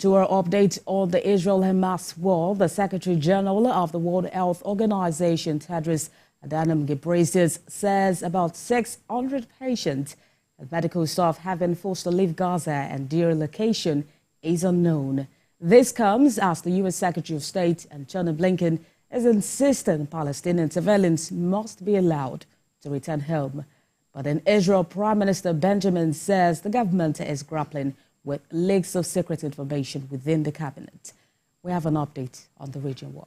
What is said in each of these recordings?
To our update on the Israel-Hamas war, the Secretary General of the World Health Organization, Tedros Adhanom Ghebreyesus, says about 600 patients and medical staff have been forced to leave Gaza and their location is unknown. This comes as the U.S. Secretary of State, Antony Blinken, is insisting Palestinian civilians must be allowed to return home. But in Israel, Prime Minister Benjamin says the government is grappling with leaks of secret information within the cabinet. We have an update on the region war.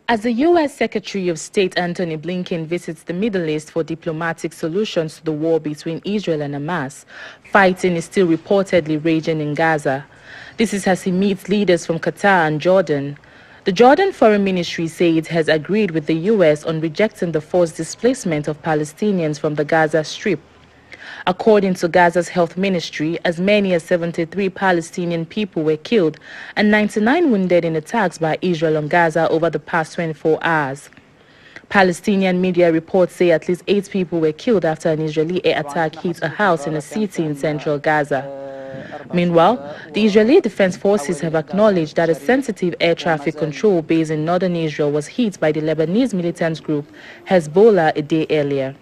As the U.S. Secretary of State Antony Blinken visits the Middle East for diplomatic solutions to the war between Israel and Hamas, fighting is still reportedly raging in Gaza. This is as he meets leaders from Qatar and Jordan. The Jordan Foreign Ministry said it has agreed with the U.S. on rejecting the forced displacement of Palestinians from the Gaza Strip. According to Gaza's health ministry, as many as 73 Palestinian people were killed and 99 wounded in attacks by Israel on Gaza over the past 24 hours. Palestinian media reports say at least 8 people were killed after an Israeli air attack hit a house in a city in central Gaza. Meanwhile, the Israeli Defense Forces have acknowledged that a sensitive air traffic control base in northern Israel was hit by the Lebanese militant group Hezbollah a day earlier.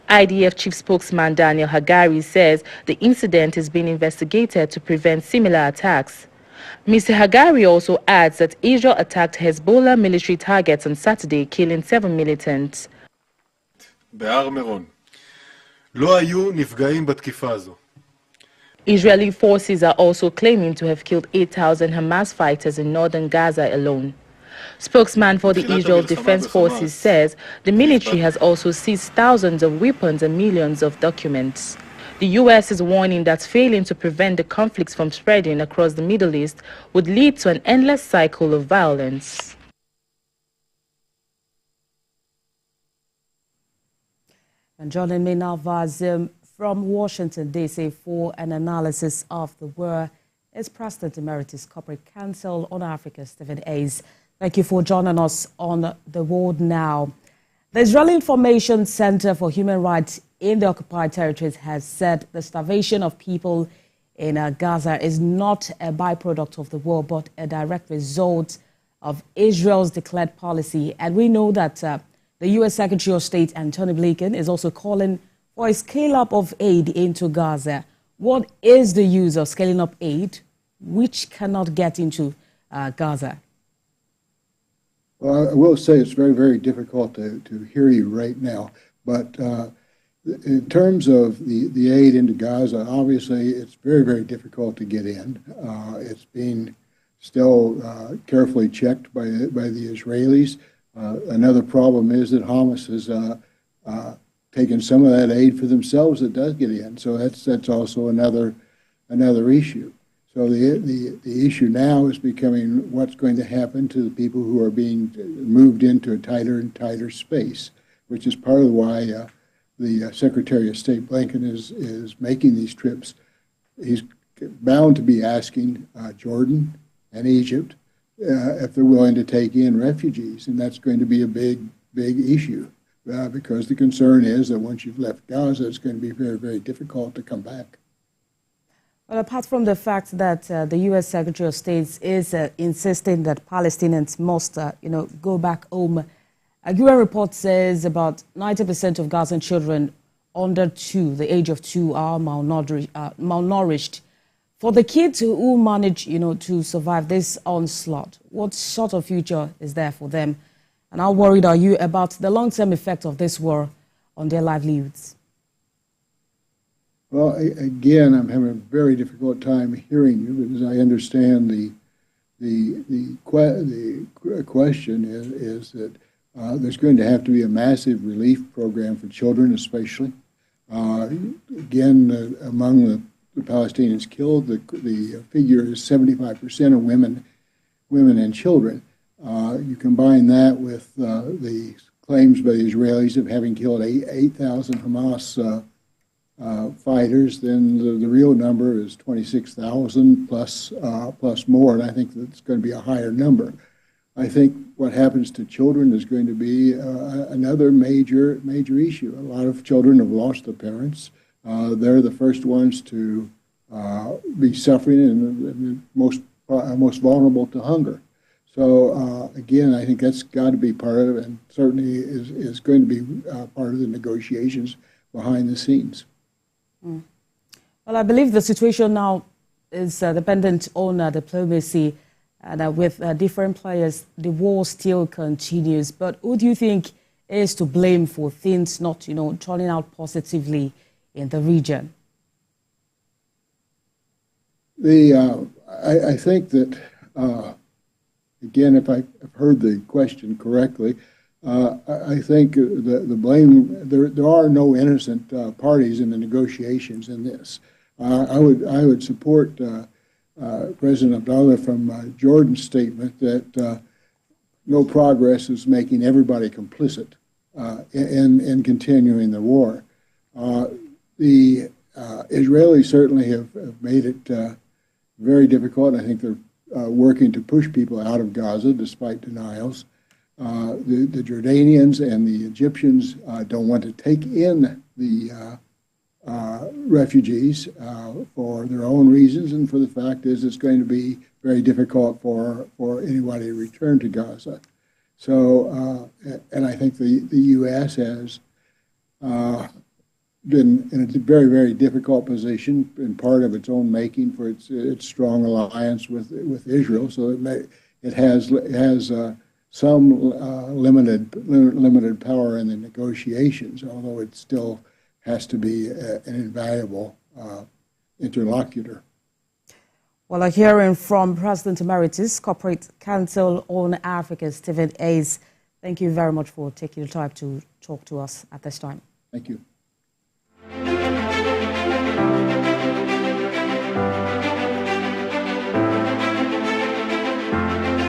IDF chief spokesman Daniel Hagari says the incident is being investigated to prevent similar attacks. Mr. Hagari also adds that Israel attacked Hezbollah military targets on Saturday, killing 7 militants. Israeli forces are also claiming to have killed 8,000 Hamas fighters in northern Gaza alone. Spokesman for the Israel Defense Forces says the military has also seized thousands of weapons and millions of documents. The U.S. is warning that failing to prevent the conflicts from spreading across the Middle East would lead to an endless cycle of violence. And joining me now via Zoom from Washington, D.C. for an analysis of the war is President Emeritus Corporate Council on Africa, Stephen Hayes. Thank you for joining us on The World Now. The Israeli Information Center for Human Rights in the occupied territories has said the starvation of people in Gaza is not a byproduct of the war, but a direct result of Israel's declared policy. And we know that the U.S. Secretary of State, Antony Blinken, is also calling for a scale-up of aid into Gaza. What is the use of scaling up aid which cannot get into Gaza? Well, I will say it's very, very difficult to hear you right now. But in terms of the aid into Gaza, obviously it's very, very difficult to get in. It's being still carefully checked by the Israelis. Another problem is that Hamas has taken some of that aid for themselves that does get in. So that's also another issue. So the issue now is becoming what's going to happen to the people who are being moved into a tighter and tighter space, which is part of why the Secretary of State Blinken is making these trips. He's bound to be asking Jordan and Egypt if they're willing to take in refugees, and that's going to be a big issue because the concern is that once you've left Gaza, it's going to be very, very difficult to come back. Well, apart from the fact that the U.S. Secretary of State is insisting that Palestinians must, go back home, a UN report says about 90% of Gazan children under the age of 2, are malnourished. For the kids who manage, to survive this onslaught, what sort of future is there for them? And how worried are you about the long-term effect of this war on their livelihoods? Well, again, I'm having a very difficult time hearing you because I understand the question is that there's going to have to be a massive relief program for children, especially. Again, among the Palestinians killed, the figure is 75% of women and children. You combine that with the claims by the Israelis of having killed 8,000 Hamas fighters, then the real number is 26,000 plus more, and I think that's going to be a higher number. I think what happens to children is going to be another major issue. A lot of children have lost their parents. They're the first ones to be suffering and most vulnerable to hunger. So again, I think that's got to be part of it, and certainly is going to be part of the negotiations behind the scenes. Mm. Well, I believe the situation now is dependent on diplomacy, and with different players, the war still continues. But who do you think is to blame for things not, turning out positively in the region? I think that, again, if I've heard the question correctly, I think the blame, there are no innocent parties in the negotiations in this. I would support President Abdullah from Jordan's statement that no progress is making everybody complicit in continuing the war. The Israelis certainly have made it very difficult. I think they're working to push people out of Gaza despite denials. The Jordanians and the Egyptians don't want to take in the refugees for their own reasons, and for the fact is it's going to be very difficult for anybody to return to Gaza. So, and I think the U.S. has been in a very, very difficult position in part of its own making for its strong alliance with Israel. So it has some limited power in the negotiations, although it still has to be an invaluable interlocutor. Well, I'm hearing from President Emeritus, Corporate Council on Africa, Stephen Hayes. Thank you very much for taking the time to talk to us at this time. Thank you.